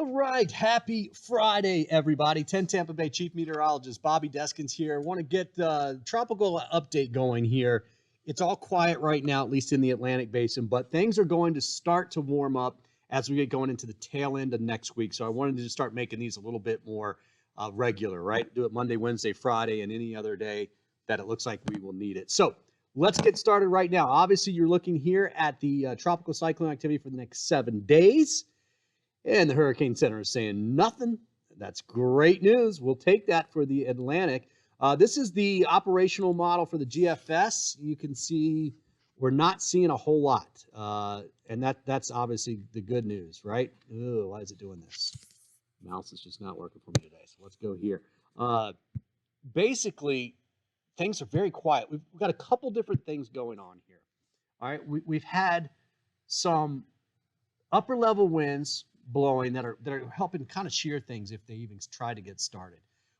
All right, happy Friday, everybody. 10 Tampa Bay Chief Meteorologist Bobby Deskins here. Want to get the tropical update going here. It's all quiet right now, at least in the Atlantic Basin, but things are going to start to warm up as we get going into the tail end of next week. So I wanted to just start making these a little bit more regular, right? Do it Monday, Wednesday, Friday, and any other day that it looks like we will need it. So let's get started right now. Obviously, you're looking here at the tropical cyclone activity for the next 7 days. And the Hurricane Center is saying nothing. That's great news. We'll take that for the Atlantic. This is the operational model for the GFS. You can see we're not seeing a whole lot. And that's obviously the good news, right? Ooh, why is it doing this? Mouse is just not working for me today. So let's go here. Basically, things are very quiet. We've got a couple different things going on here. All right, we've had some upper level winds blowing that are helping kind of shear things if they even try to get started.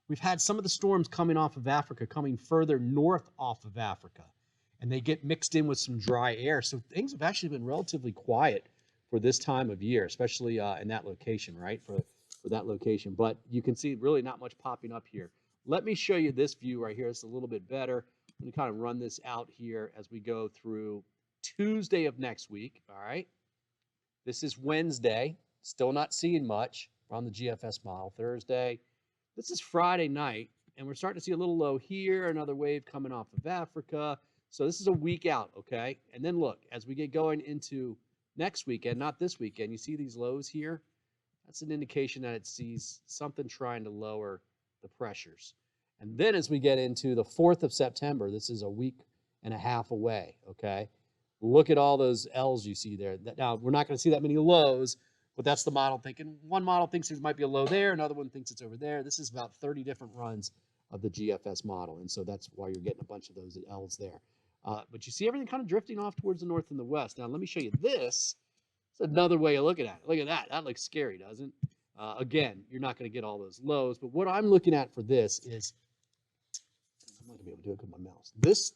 We've had some of the storms coming off of Africa, coming further north off of Africa, and they get mixed in with some dry air. So things have actually been relatively quiet for this time of year, especially in that location, right? For that location. But you can see really not much popping up here. Let me show you this view right here. It's a little bit better. I'm going to kind of run this out here as we go through Tuesday of next week. All right. This is Wednesday. Still not seeing much. We're on the GFS model. Thursday. This is Friday night, and we're starting to see a little low here, another wave coming off of Africa. So this is a week out, okay? And then look, as we get going into next weekend, not this weekend, you see these lows here? That's an indication that it sees something trying to lower the pressures. And then as we get into the 4th of September, this is a week and a half away, okay? Look at all those L's you see there. Now, we're not going to see that many lows, but that's the model thinking. One model thinks there might be a low there. Another one thinks it's over there. This is about 30 different runs of the GFS model, and so that's why you're getting a bunch of those L's there. But you see everything kind of drifting off towards the north and the west. Now, let me show you this. It's another way of looking at it. Look at that. That looks scary, doesn't it? Again, you're not going to get all those lows, but what I'm looking at for this is, I'm not going to be able to do it with my mouse. This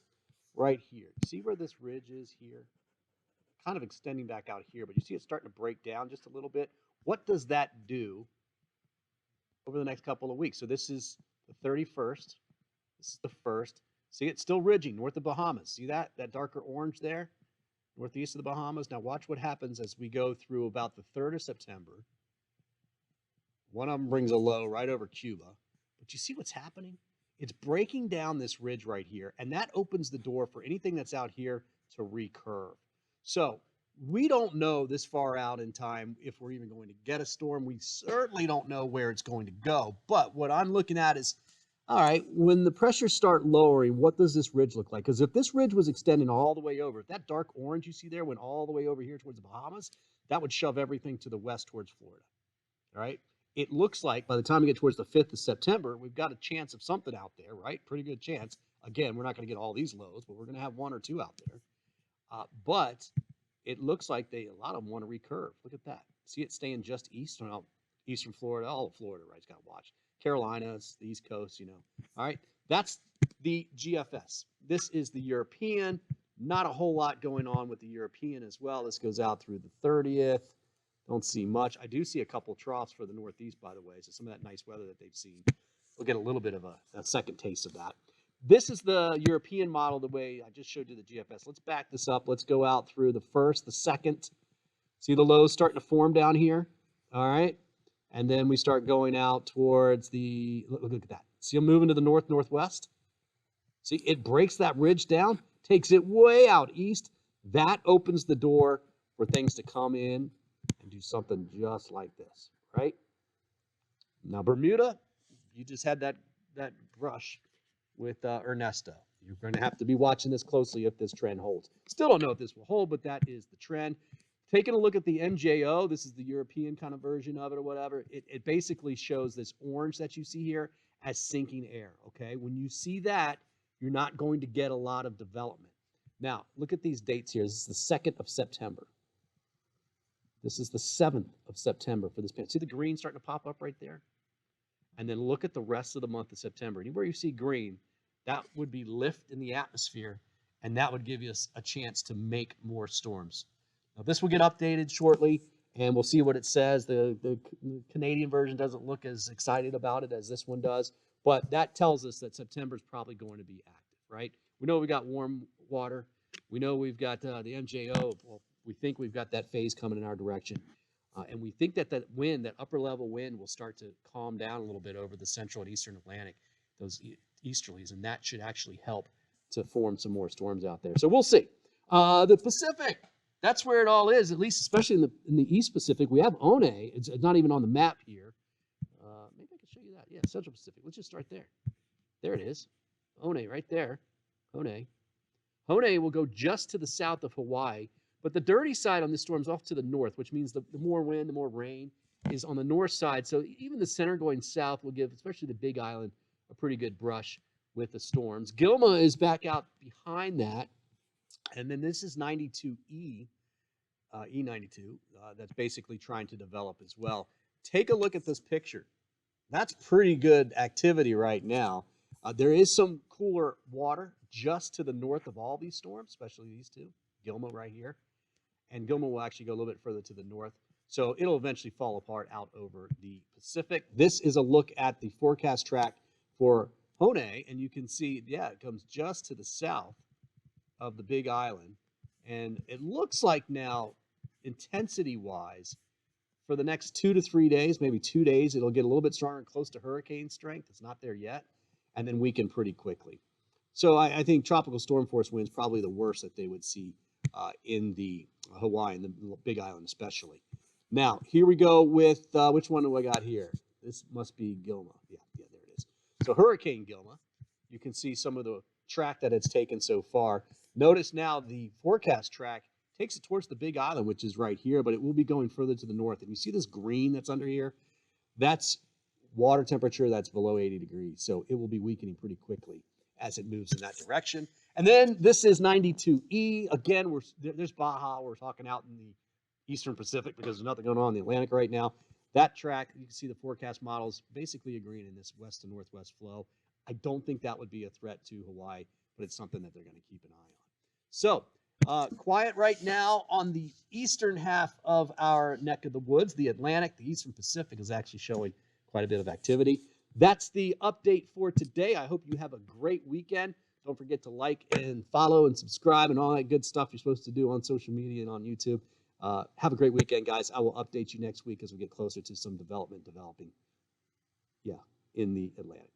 right here. See where this ridge is here? Kind of extending back out here, but you see it starting to break down just a little bit. What does that do over the next couple of weeks? So this is the 31st. This is the 1st. See, it's still ridging north of Bahamas. See that? That darker orange there? Northeast of the Bahamas. Now watch what happens as we go through about the 3rd of September. One of them brings a low right over Cuba. But you see what's happening? It's breaking down this ridge right here, and that opens the door for anything that's out here to recurve. So we don't know this far out in time if we're even going to get a storm. We certainly don't know where it's going to go. But what I'm looking at is, all right, when the pressures start lowering, what does this ridge look like? Because if this ridge was extending all the way over, if that dark orange you see there went all the way over here towards the Bahamas, that would shove everything to the west towards Florida. All right. It looks like by the time we get towards the 5th of September, we've got a chance of something out there, right? Pretty good chance. Again, we're not going to get all these lows, but we're going to have 1 or 2 out there. But it looks like a lot of them want to recurve. Look at that. See it staying just east, eastern Florida, all of Florida, right? It's got to watch. Carolinas, the East Coast, you know. All right. That's the GFS. This is the European. Not a whole lot going on with the European as well. This goes out through the 30th. Don't see much. I do see a couple troughs for the Northeast, by the way. So some of that nice weather that they've seen. We'll get a little bit of a second taste of that. This is the European model, the way I just showed you the GFS. Let's back this up. Let's go out through the 1st, the 2nd. See the lows starting to form down here? All right. And then we start going out towards the, look at that. See them moving to the north, northwest? See, it breaks that ridge down, takes it way out east. That opens the door for things to come in and do something just like this, right? Now, Bermuda, you just had that brush with Ernesto. You're going to have to be watching this closely if this trend holds. Still don't know if this will hold, but that is the trend. Taking a look at the MJO, this is the European kind of version of it or whatever. It basically shows this orange that you see here as sinking air, okay? When you see that, you're not going to get a lot of development. Now, look at these dates here. This is the 2nd of September. This is the 7th of September for this pan. See the green starting to pop up right there? And then look at the rest of the month of September. Anywhere you see green, that would be lift in the atmosphere, and that would give you a chance to make more storms. Now, this will get updated shortly, and we'll see what it says. The Canadian version doesn't look as excited about it as this one does, but that tells us that September is probably going to be active, right? We know we got warm water. We know we've got the MJO. Well, we think we've got that phase coming in our direction. And we think that that wind, that upper level wind, will start to calm down a little bit over the central and eastern Atlantic, those easterlies, and that should actually help to form some more storms out there. So we'll see. The Pacific, that's where it all is, at least especially in the East Pacific. We have One. It's not even on the map here. Maybe I can show you that. Yeah, Central Pacific. Let's just start there. There it is. One right there. One. One will go just to the south of Hawaii. But the dirty side on this storm is off to the north, which means the more wind, the more rain is on the north side. So even the center going south will give, especially the Big Island, a pretty good brush with the storms. Gilma is back out behind that. And then this is 92E, E92, that's basically trying to develop as well. Take a look at this picture. That's pretty good activity right now. There is some cooler water just to the north of all these storms, especially these two. Gilma right here. And Gilma will actually go a little bit further to the north. So it'll eventually fall apart out over the Pacific. This is a look at the forecast track for One, and you can see, yeah, it comes just to the south of the Big Island. And it looks like now, intensity-wise, for the next 2 to 3 days, maybe 2 days, it'll get a little bit stronger and close to hurricane strength. It's not there yet, and then weaken pretty quickly. So I think tropical storm force winds probably the worst that they would see in the Hawaii and the Big Island especially. Now, here we go with, which one do I got here? This must be Gilma. Yeah, there it is. So Hurricane Gilma, you can see some of the track that it's taken so far. Notice now the forecast track takes it towards the Big Island, which is right here, but it will be going further to the north. And you see this green that's under here? That's water temperature that's below 80 degrees. So it will be weakening pretty quickly as it moves in that direction. And then this is 92E. Again, there's Baja. We're talking out in the Eastern Pacific because there's nothing going on in the Atlantic right now. That track, you can see the forecast models basically agreeing in this west to northwest flow. I don't think that would be a threat to Hawaii, but it's something that they're going to keep an eye on. So quiet right now on the eastern half of our neck of the woods. The Atlantic, the Eastern Pacific is actually showing quite a bit of activity. That's the update for today. I hope you have a great weekend. Don't forget to like and follow and subscribe and all that good stuff you're supposed to do on social media and on YouTube. Have a great weekend, guys. I will update you next week as we get closer to some developing in the Atlantic.